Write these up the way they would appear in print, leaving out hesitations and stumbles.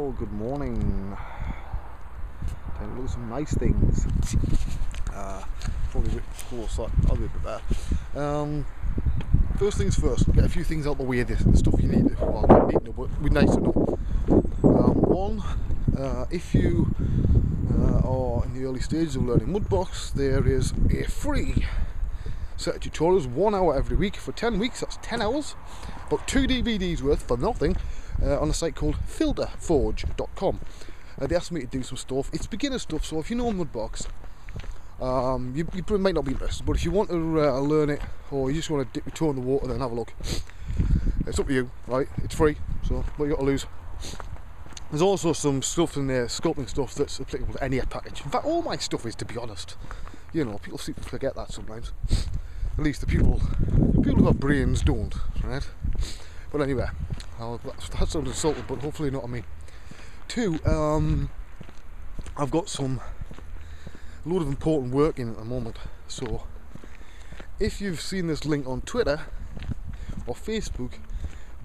Well, good morning. Time to look at some nice things. Probably a bit close, I'll be a bit better. First things first, get a few things out the way, the stuff you need to, well, not need to know, but would be nice to know. One, if you are in the early stages of learning Mudbox, there is a free set of tutorials, 1 hour every week for 10 weeks, that's 10 hours, about 2 DVDs worth for nothing, on a site called filterforge.com. They asked me to do some stuff. It's beginner stuff, so if you know Mudbox, you might not be interested, but if you want to learn it, or you just want to dip your toe in the water, then have a look. It's up to you, right? It's free, so what you got to lose. There's also some stuff in there, sculpting stuff, that's applicable to any package. In fact, all my stuff is, to be honest. You know, people seem to forget that sometimes. At least the people who've got brains don't, right? But anyway, that sounds insulting, but hopefully not on me. Two, I've got a load of important work in at the moment, so if you've seen this link on Twitter or Facebook,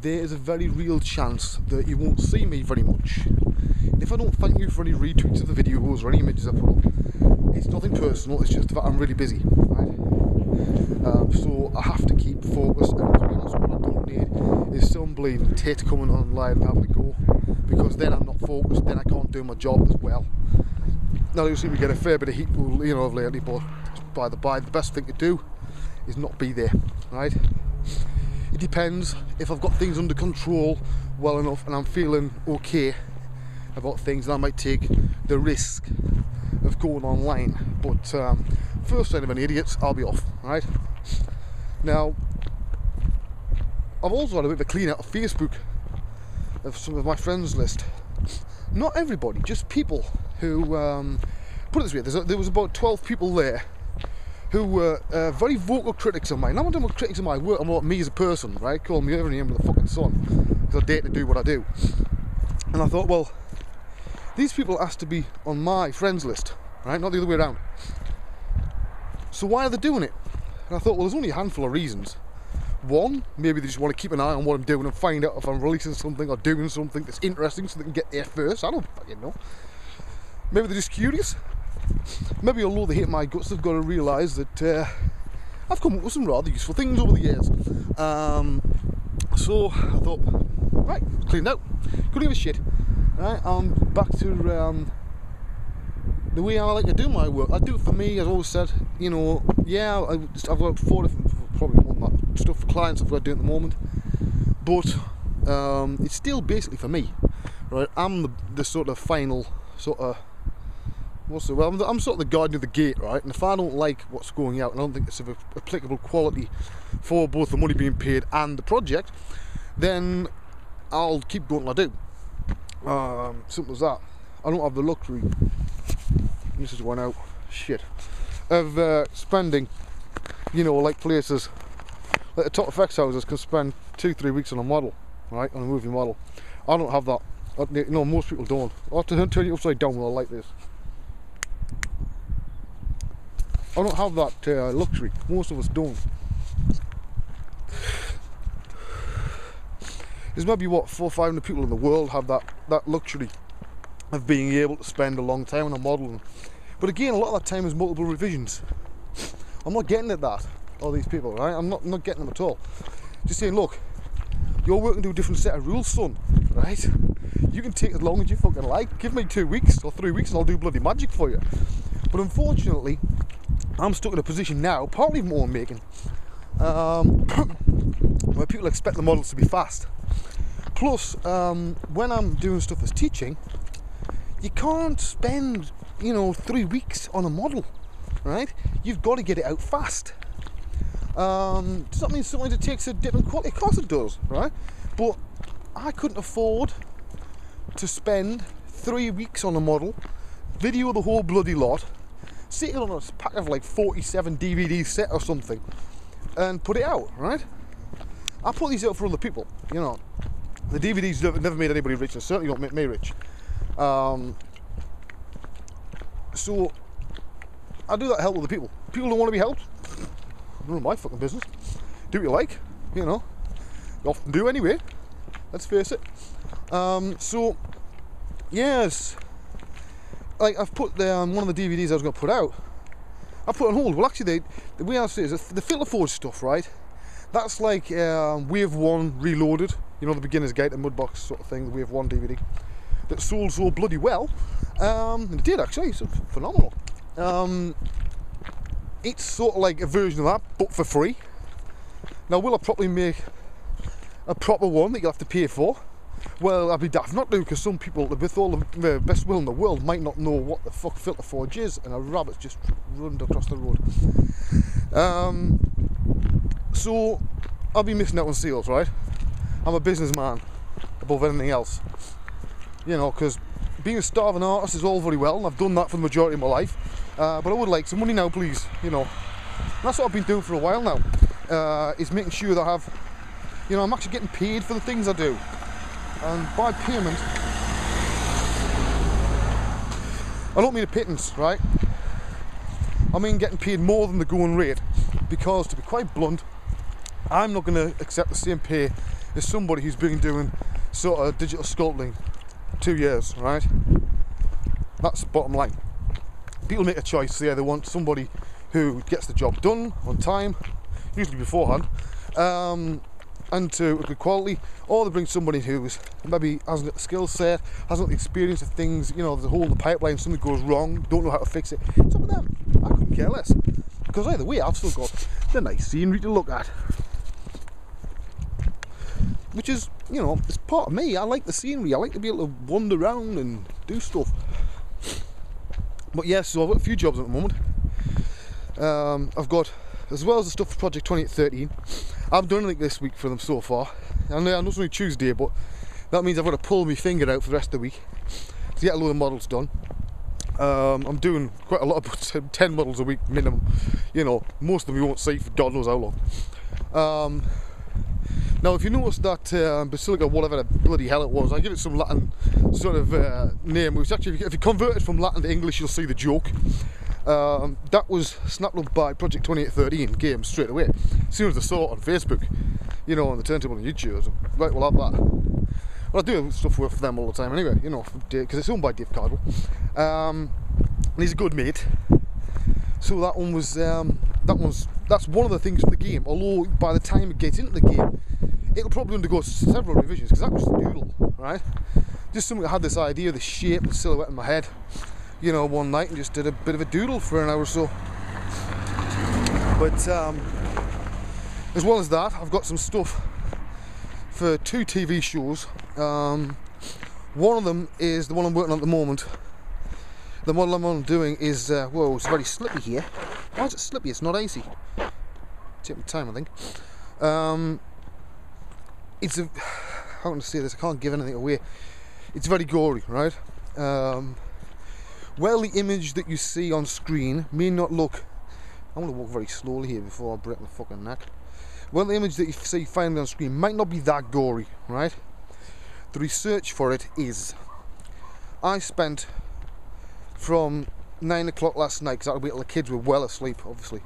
there is a very real chance that you won't see me very much. And if I don't thank you for any retweets of the videos or any images I put up, it's nothing personal, it's just that I'm really busy, right? So I have to keep focused, and to be honest, what I don't need is some bleeding tit coming online and having to go, because then I'm not focused, then I can't do my job as well. Now you seem to get a fair bit of heat, you know, of lately, but by the by, the best thing to do is not be there, right? It depends. If I've got things under control well enough and I'm feeling okay about things, then I might take the risk of going online. But first sign of any idiots, I'll be off, right? Now, I've also had a bit of a clean out of Facebook of some of my friends list. Not everybody, just people who, put it this way, there was about 12 people there who were very vocal critics of mine. Not talking about critics of my work, I'm about me as a person, right? Call me every name under the fucking sun, because I dare to do what I do. And I thought, well, these people asked to be on my friends list, right? Not the other way around. So why are they doing it? And I thought, well, there's only a handful of reasons. One, maybe they just want to keep an eye on what I'm doing and find out if I'm releasing something or doing something that's interesting so they can get there first. I don't fucking know. Maybe they're just curious. Maybe although they hate my guts, they've got to realise that I've come up with some rather useful things over the years. So I thought, right, cleaned out. Couldn't give a shit. Right, I'm back to the way I like to do my work. I do it for me, as I've always said. You know, yeah, I've got 4 different, probably more than that, stuff for clients I've got to do at the moment. But it's still basically for me, right? I'm the sort of final sort of, I'm sort of the guardian of the gate, right? And if I don't like what's going out, and I don't think it's of applicable quality for both the money being paid and the project, then I'll keep doing what I do. Simple as that. I don't have the luxury, this is one out, shit, of spending, you know, like places, like the top effects houses can spend 2-3 weeks on a model, right, on a movie model. I don't have that. No, most people don't. I'll have to turn it upside down when I like this. I don't have that luxury. Most of us don't. There's maybe, what, 400 or 500 people in the world have that luxury of being able to spend a long time on a model. But again, a lot of that time is multiple revisions. I'm not getting at that, all these people, right? I'm not getting them at all. Just saying, look, you're working to a different set of rules, son, right? You can take as long as you fucking like. Give me 2 weeks or 3 weeks and I'll do bloody magic for you. But unfortunately, I'm stuck in a position now, partly more I'm making, where people expect the models to be fast. Plus, when I'm doing stuff as teaching, you can't spend, you know, 3 weeks on a model, right? You've got to get it out fast. Does that mean sometimes it takes a different quality? Of course it does, right? But I couldn't afford to spend 3 weeks on a model, video the whole bloody lot, sit it on a pack of like 47 DVD set or something, and put it out, right? I put these out for other people, you know. The DVDs never made anybody rich, and certainly don't make me rich. So I do that to help other people. People don't want to be helped. None of my fucking business. Do what you like, you know. You often do anyway. Let's face it. So yes, like I've put one of the DVDs I was going to put out, I put on hold. Well, actually, the way I say is the Filter Forge stuff, right? That's like Wave 1 Reloaded, you know, the beginner's guide to Mudbox sort of thing, the Wave 1 DVD, that sold so bloody well. And it did actually, it's phenomenal. It's sort of like a version of that, but for free. Now, will I probably make a proper one that you'll have to pay for? Well, I'd be daft not to, because some people, with all the best will in the world, might not know what the fuck Filter Forge is, and a rabbit's just run across the road. So, I'll be missing out on sales, right? I'm a businessman above anything else. You know, because being a starving artist is all very well, and I've done that for the majority of my life. But I would like some money now, please, you know. And that's what I've been doing for a while now, is making sure that I have, you know, I'm actually getting paid for the things I do. And by payment, I don't mean a pittance, right? I mean getting paid more than the going rate, because to be quite blunt, I'm not going to accept the same pay as somebody who's been doing sort of digital sculpting 2 years, right? That's the bottom line. People make a choice, they either want somebody who gets the job done on time, usually beforehand, and to a good quality, or they bring somebody who's maybe hasn't got the skill set, hasn't got the experience of things, you know, there's a hole in the pipeline, something goes wrong, don't know how to fix it. Some of them, I couldn't care less, because either way I've still got the nice scenery to look at, which is, you know, it's part of me. I like the scenery, I like to be able to wander around and do stuff. But yes, so I've got a few jobs at the moment. I've got, as well as the stuff for Project 2813, I've done anything this week for them so far. I know it's only Tuesday, but that means I've got to pull my finger out for the rest of the week to get a load of models done. I'm doing quite a lot of 10 models a week minimum. You know, most of them you won't see for God knows how long. Now, if you notice that Basilica, whatever the bloody hell it was, I give it some Latin sort of name, which actually, if you convert it from Latin to English, you'll see the joke. That was snapped up by Project 2813 Games straight away, as soon as I saw it on Facebook, you know, on the turntable on YouTube. So, right, we'll have that. Well, I do stuff for them all the time anyway, you know, because it's owned by Dave Cardwell. And he's a good mate. So that one was, that's one of the things from the game, although by the time it gets into the game, it'll probably undergo several revisions, because that was the doodle, right? Just something I had this idea, the shape and silhouette in my head, you know, one night, and just did a bit of a doodle for an hour or so. But as well as that, I've got some stuff for 2 TV shows. One of them is the one I'm working on at the moment. The model I'm doing is, whoa, it's very slippy here. Why is it slippy? It's not icy. Take my time, I think. It's a, how can I say this? I can't give anything away. It's very gory, right? Well, the image that you see on screen may not look, I'm going to walk very slowly here before I break my fucking neck. Well, the image that you see finally on screen might not be that gory, right? The research for it is, I spent from 9 o'clock last night, because I had to wait till the kids were well asleep, obviously,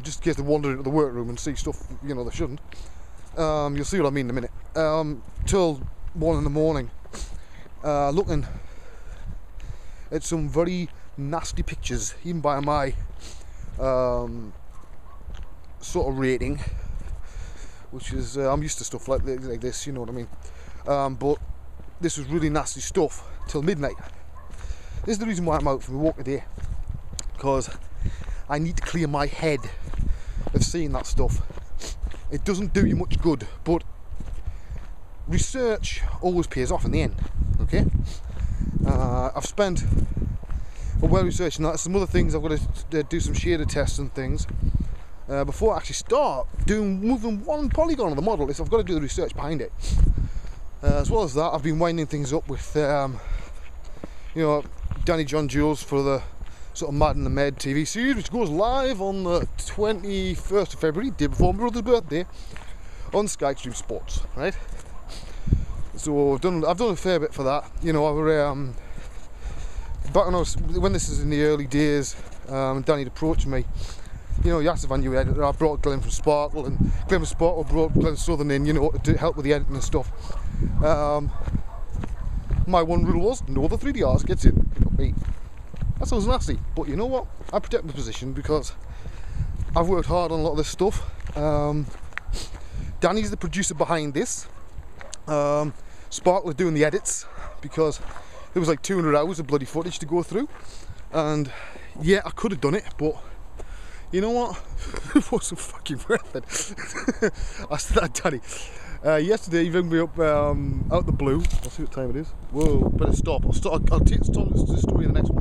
just in case they wandered into the workroom and see stuff, you know, they shouldn't. You'll see what I mean in a minute. Till 1 in the morning, looking at some very nasty pictures, even by my sort of rating, which is, I'm used to stuff like this, you know what I mean. But this was really nasty stuff till midnight. This is the reason why I'm out for my walk today, because I need to clear my head of seeing that stuff. It doesn't do you much good, but research always pays off in the end, okay? I've spent a while researching that. Some other things I've got to do some shader tests and things before I actually start moving one polygon on the model. I've got to do the research behind it. As well as that, I've been winding things up with you know, Danny John Jules for the sort of Mad in the Med TV series, which goes live on the 21st of February, day before my brother's birthday, on Sky Extreme Sports, right? So I've done a fair bit for that. You know, back when this is in the early days, Danny had approached me. You know, he asked if I knew editor. I brought Glenn from Sparkle, and Glenn from Sparkle brought Glenn Southern in, you know, to help with the editing and stuff. my one rule was no other 3DRs gets in. Pick up me. That sounds nasty, but you know what? I protect my position because I've worked hard on a lot of this stuff. Danny's the producer behind this. Sparkler's doing the edits because there was like 200 hours of bloody footage to go through, and yeah, I could have done it, but you know what? It wasn't fucking worth it. I said that, Danny. Yesterday he rang me up out the blue. I'll see what time it is. Whoa, better stop. I'll tell the story in the next one.